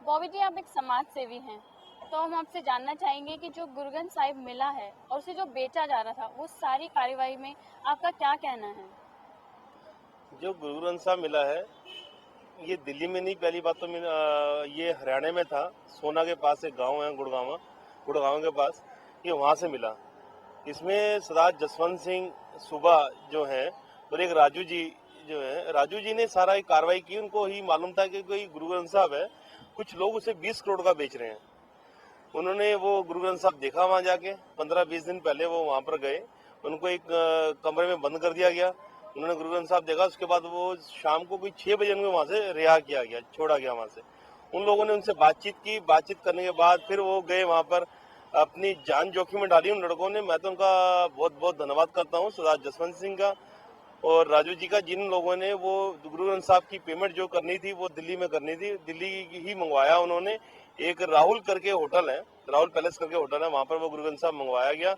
बॉबी जी, आप एक समाज सेवी हैं, तो हम आपसे जानना चाहेंगे कि जो गुरु ग्रंथ साहिब मिला है और उसे जो बेचा जा रहा था, वो सारी कार्यवाही में आपका क्या कहना है? जो गुरु ग्रंथ साहब मिला है, ये दिल्ली में नहीं, पहली बात तो ये हरियाणा में था। सोना के पास एक गांव है, गुड़गांव, गुड़गांव के पास, ये वहां से मिला। इसमें सरदार जसवंत सिंह सूबा जो है और एक राजू जी जो है, राजू जी ने सारा एक कार्रवाई की। उनको ही मालूम था कि कोई गुरु ग्रंथ साहब है, कुछ लोग उसे 20 करोड़ का बेच रहे हैं। उन्होंने वो गुरु ग्रंथ साहब देखा वहां जाके। 15-20 दिन पहले वो वहां पर गए, उनको एक कमरे में बंद कर दिया गया। उन्होंने गुरु ग्रंथ साहब देखा। उसके बाद वो शाम को कोई 6 बजे उनको वहां से रिहा किया गया, छोड़ा गया वहां से। उन लोगों ने उनसे बातचीत की। बातचीत करने के बाद फिर वो गए वहां पर, अपनी जान जोखिम में डाली उन लड़कों ने। मैं तो उनका बहुत बहुत धन्यवाद करता हूँ, सरदार जसवंत सिंह का और राजू जी का, जिन लोगों ने वो गुरु ग्रंथ साहब की पेमेंट जो करनी थी वो दिल्ली में करनी थी, दिल्ली ही मंगवाया उन्होंने। एक राहुल करके होटल है, राहुल पैलेस करके होटल है, वहां पर वो गुरु ग्रंथ साहब मंगवाया गया।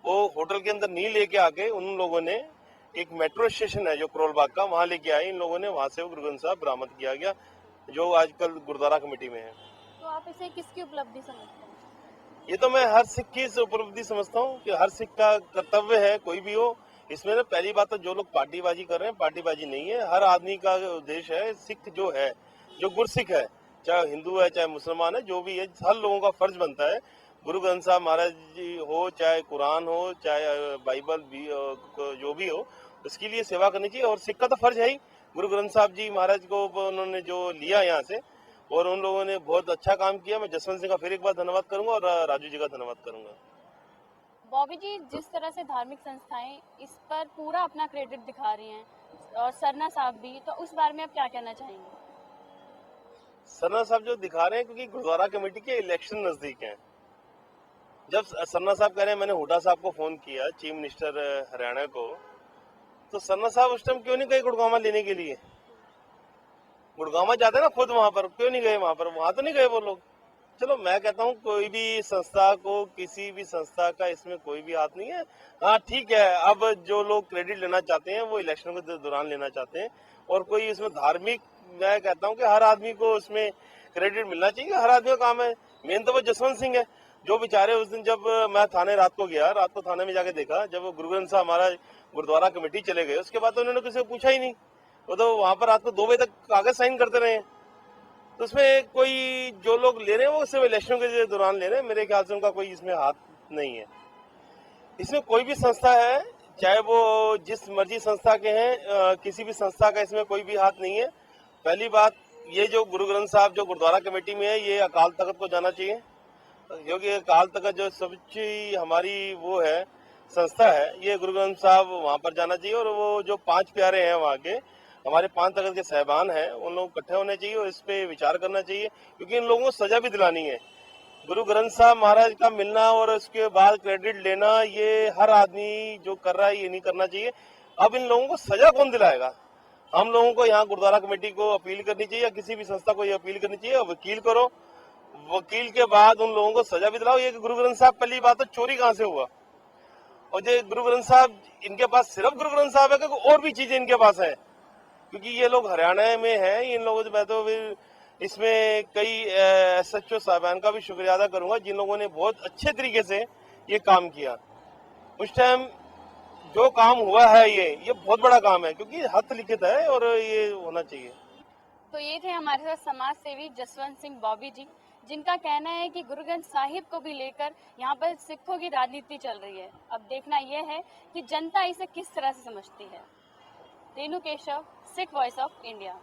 वो होटल के अंदर नहीं लेके आके उन लोगों ने एक मेट्रो स्टेशन है जो करोल बाग का, वहां लेके आए इन लोगों ने। वहां से वो गुरु ग्रंथ साहब बरामद किया गया, जो आजकल गुरुद्वारा कमेटी में है। तो आप इसे किसकी उपलब्धि समझते हैं? ये तो मैं हर सिख की उपलब्धि समझता हूँ कि हर सिख का कर्तव्य है, कोई भी हो। इसमें ना पहली बात तो जो लोग पार्टीबाजी कर रहे हैं, पार्टीबाजी नहीं है। हर आदमी का उद्देश्य है, सिख जो है, जो गुरसिख है, चाहे हिंदू है चाहे मुसलमान है, जो भी है, हर लोगों का फर्ज बनता है, गुरु ग्रंथ साहब महाराज जी हो, चाहे कुरान हो, चाहे बाइबल भी, जो भी हो, उसके लिए सेवा करनी चाहिए। और सिख का तो फर्ज है ही। गुरु ग्रंथ साहब जी महाराज को उन्होंने जो लिया यहाँ से, और उन लोगों ने बहुत अच्छा काम किया। मैं जसवंत सिंह का फिर एक बार धन्यवाद करूंगा और राजू जी का धन्यवाद करूंगा। बॉबी जी, जिस तरह से धार्मिक संस्थाएं इस पर पूरा अपना क्रेडिट दिखा रही हैं और सरना साहब भी, तो उस बारे में आप क्या कहना चाहेंगे? सरना साहब जो दिखा रहे हैं, क्योंकि गुरुद्वारा कमेटी के इलेक्शन नजदीक हैं। जब सरना साहब कह रहे हैं, मैंने हुड्डा साहब को फोन किया, चीफ मिनिस्टर हरियाणा को, तो सरना साहब उस टाइम क्यों नहीं गए गुड़गांव लेने के लिए? गुड़गांव जाते ना खुद, वहां पर क्यों नहीं गए? वहां पर वहां तो नहीं गए वो लोग। चलो, मैं कहता हूँ कोई भी संस्था को, किसी भी संस्था का इसमें कोई भी हाथ नहीं है। हाँ ठीक है, अब जो लोग क्रेडिट लेना चाहते हैं वो इलेक्शन के दौरान लेना चाहते हैं, और कोई इसमें धार्मिक, मैं कहता हूँ कि हर आदमी को उसमें क्रेडिट मिलना चाहिए, हर आदमी का काम है। मेन तो वो जसवंत सिंह है, जो बेचारे उस दिन, जब मैं थाने रात को गया, रात को थाने में जाके देखा, जब गुरु ग्रंथ साहब हमारा गुरुद्वारा कमेटी चले गए, उसके बाद तो उन्होंने किसी को पूछा ही नहीं। वो तो वहां पर रात को 2 बजे तक कागज साइन करते रहे। तो उसमें कोई, जो लोग ले रहे हैं वो सिर्फ इलेक्शन के दौरान ले रहे हैं। मेरे ख्याल से उनका कोई इसमें हाथ नहीं है। इसमें कोई भी संस्था है, चाहे वो जिस मर्जी संस्था के हैं, किसी भी संस्था का इसमें कोई भी हाथ नहीं है। पहली बात, ये जो गुरु ग्रंथ साहब जो गुरुद्वारा कमेटी में है, ये अकाल तख्त को जाना चाहिए, क्योंकि अकाल तख्त जो सबसे हमारी वो है, संस्था है, ये गुरु ग्रंथ साहब वहां पर जाना चाहिए। और वो जो 5 प्यारे हैं वहां के, हमारे 5 तख्त के साहबान हैं, उन लोग इकट्ठे होने चाहिए और इस पे विचार करना चाहिए, क्योंकि इन लोगों को सजा भी दिलानी है। गुरु ग्रंथ साहब महाराज का मिलना और उसके बाद क्रेडिट लेना, ये हर आदमी जो कर रहा है, ये नहीं करना चाहिए। अब इन लोगों को सजा कौन दिलाएगा? हम लोगों को यहाँ गुरुद्वारा कमेटी को अपील करनी चाहिए, या किसी भी संस्था को ये अपील करनी चाहिए, वकील करो, वकील के बाद उन लोगों को सजा भी दिलाओ। ये गुरु ग्रंथ साहब, पहली बात तो चोरी कहाँ से हुआ? और ये गुरु ग्रंथ साहब, इनके पास सिर्फ गुरु ग्रंथ साहब है कि और भी चीजें इनके पास है? क्योंकि ये लोग हरियाणा में हैं, इन लोगों से मैं तो फिर इसमें कई SHO साहबान का भी शुक्रिया अदा करूंगा, जिन लोगों ने बहुत अच्छे तरीके से ये काम किया। उस टाइम जो काम हुआ है, ये बहुत बड़ा काम है, क्योंकि हस्त लिखित है और ये होना चाहिए। तो ये थे हमारे साथ समाज सेवी जसवंत सिंह बॉबी जी, जिनका कहना है कि गुरु ग्रंथ साहिब को भी लेकर यहाँ पर सिखों की राजनीति चल रही है। अब देखना यह है कि जनता इसे किस तरह से समझती है। Renu Keshav, Sikh voice of India.